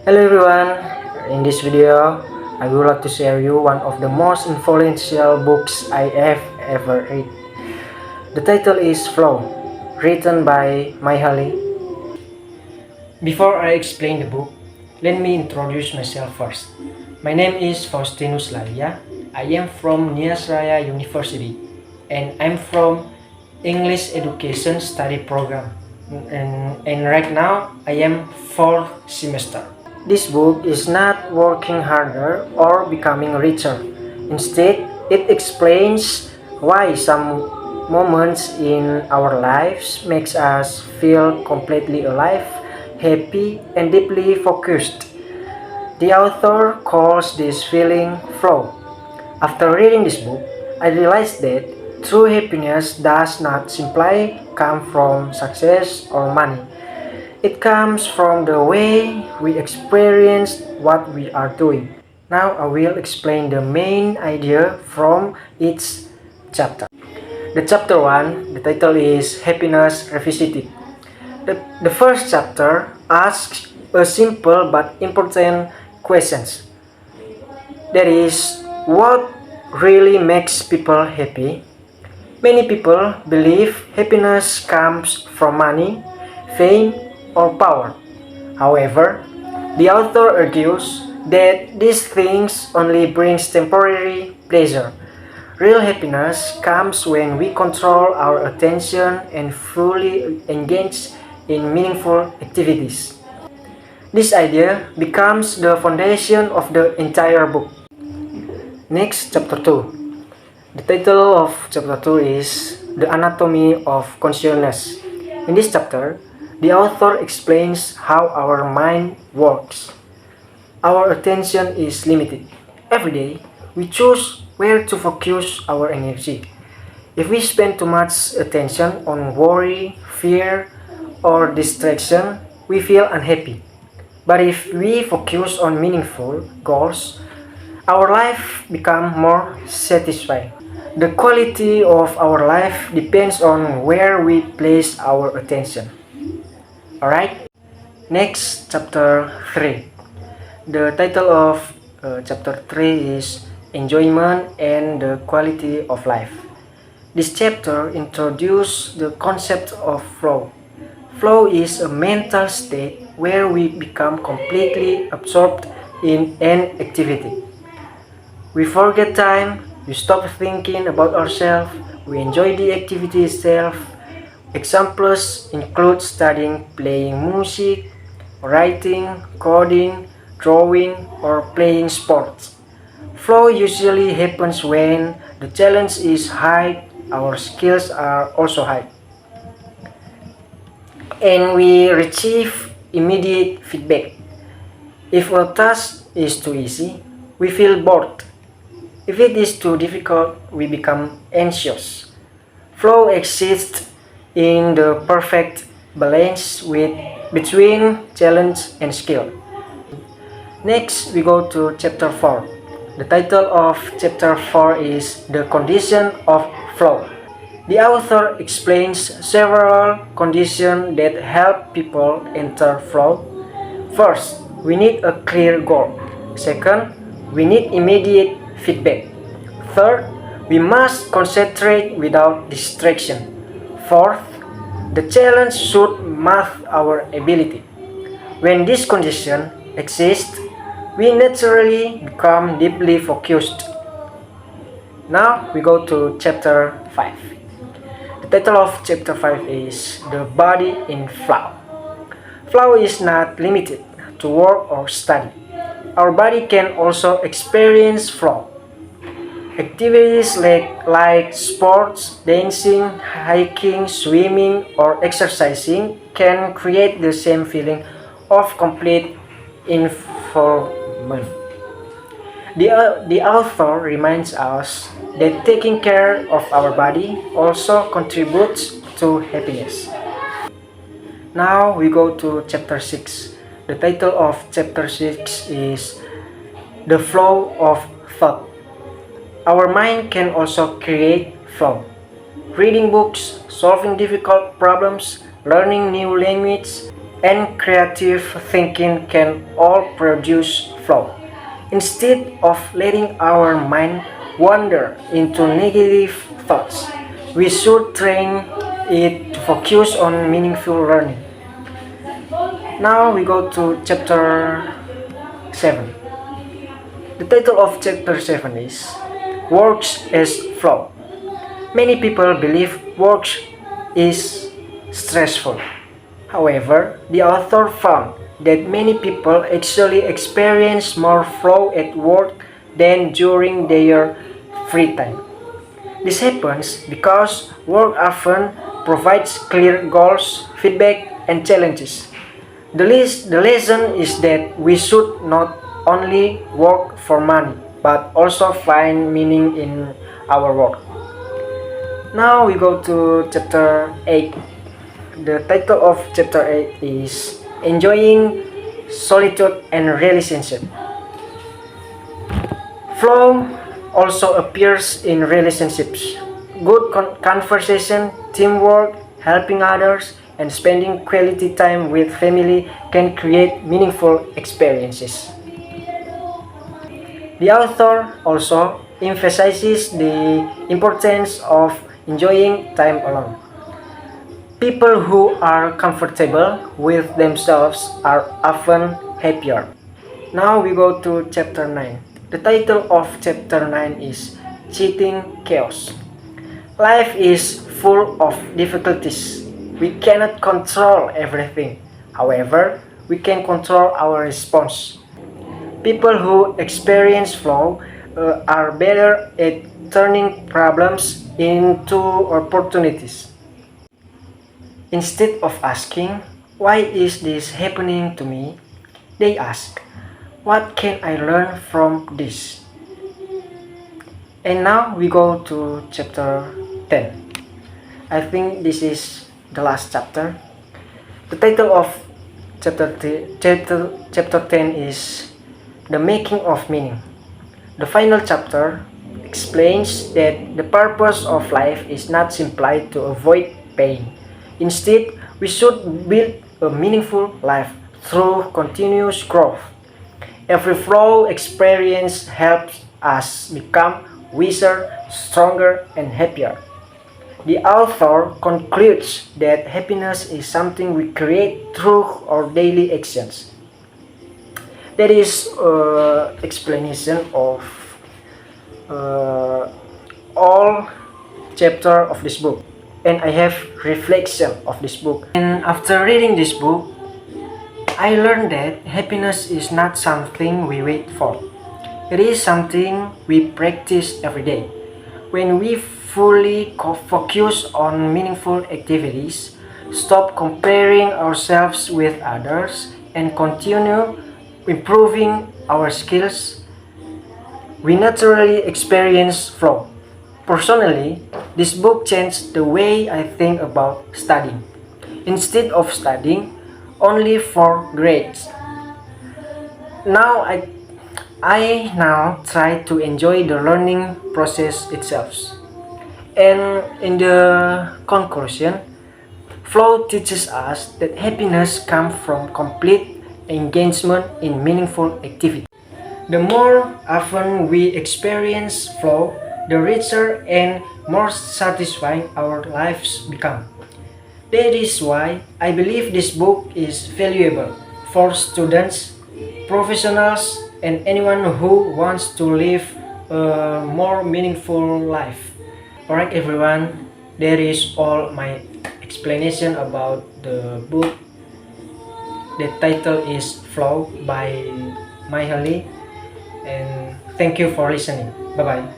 Hello everyone, in this video I would like to share you one of the most influential books I have ever read. The title is Flow, written by Maihali. Before I explain the book, let me introduce myself first. My name is Faustinus Lavia. I am from Nias Raya University and I'm from English Education Study Program. And right now I am 4th semester. This book is not working harder or becoming richer. Instead, it explains why some moments in our lives makes us feel completely alive, happy, and deeply focused. The author calls this feeling flow. After reading this book, I realized that true happiness does not simply come from success or money. It comes from the way we experience what we are doing. Now I will explain the main idea from each chapter. The chapter 1, the title is Happiness Revisited. The first chapter asks a simple but important questions. That is, what really makes people happy? Many people believe happiness comes from money, fame, or power. However, the author argues that these things only brings temporary pleasure. Real happiness comes when we control our attention and fully engage in meaningful activities. This idea becomes the foundation of the entire book. Next, chapter 2. The title of chapter 2 is The Anatomy of Consciousness. In this chapter, the author explains how our mind works. Our attention is limited. Every day, we choose where to focus our energy. If we spend too much attention on worry, fear, or distraction, we feel unhappy. But if we focus on meaningful goals, our life becomes more satisfying. The quality of our life depends on where we place our attention. Alright? Next, chapter 3. The title of chapter 3 is Enjoyment and the Quality of Life. This chapter introduces the concept of flow. Flow is a mental state where we become completely absorbed in an activity. We forget time, we stop thinking about ourselves, we enjoy the activity itself. Examples include studying, playing music, writing, coding, drawing, or playing sports. Flow usually happens when the challenge is high, our skills are also high, and we receive immediate feedback. If a task is too easy, we feel bored. If it is too difficult, we become anxious. Flow exists in the perfect balance between challenge and skill. Next, we go to chapter 4. The title of chapter 4 is The Condition of Flow. The author explains several conditions that help people enter flow. First, we need a clear goal. Second, we need immediate feedback. Third, we must concentrate without distraction. Fourth, the challenge should match our ability. When this condition exists, we naturally become deeply focused. Now we go to chapter 5. The title of chapter 5 is The Body in Flow. Flow is not limited to work or study. Our body can also experience flow. Activities like sports, dancing, hiking, swimming, or exercising can create the same feeling of complete involvement. The author reminds us that taking care of our body also contributes to happiness. Now we go to chapter 6. The title of chapter 6 is The Flow of Thought. Our mind can also create flow. Reading books, solving difficult problems, learning new language, and creative thinking can all produce flow. Instead of letting our mind wander into negative thoughts, we should train it to focus on meaningful learning. Now we go to chapter 7. The title of chapter 7 is Works as Flow. Many people believe work is stressful. However, the author found that many people actually experience more flow at work than during their free time. This happens because work often provides clear goals, feedback, and challenges. The lesson is that we should not only work for money, but also find meaning in our work. Now we go to chapter 8. The title of chapter 8 is Enjoying Solitude and Relationship. Flow also appears in relationships. Good conversation, teamwork, helping others, and spending quality time with family can create meaningful experiences. The author also emphasizes the importance of enjoying time alone. People who are comfortable with themselves are often happier. Now we go to chapter 9. The title of chapter 9 is Cheating Chaos. Life is full of difficulties. We cannot control everything. However, we can control our response. People who experience flow are better at turning problems into opportunities. Instead of asking, "Why is this happening to me?" they ask, "What can I learn from this?" And now we go to chapter 10. I think this is the last chapter. The title of chapter 10 is The Making of Meaning. The final chapter explains that the purpose of life is not simply to avoid pain. Instead, we should build a meaningful life through continuous growth. Every flow experience helps us become wiser, stronger, and happier. The author concludes that happiness is something we create through our daily actions. That is explanation of all chapter of this book, and I have reflection of this book. And after reading this book, I learned that happiness is not something we wait for. It is something we practice every day. When we fully focus on meaningful activities, stop comparing ourselves with others, and continue improving our skills, we naturally experience flow. Personally, this book changed the way I think about studying. Instead of studying only for grades, now I now try to enjoy the learning process itself. And in the conclusion, flow teaches us that happiness comes from complete engagement in meaningful activity. The more often we experience flow, the richer and more satisfying our lives become. That is why I believe this book is valuable for students, professionals, and anyone who wants to live a more meaningful life. Alright everyone, that is all my explanation about the book. The title is Flow by Mai Heli, and thank you for listening. Bye bye.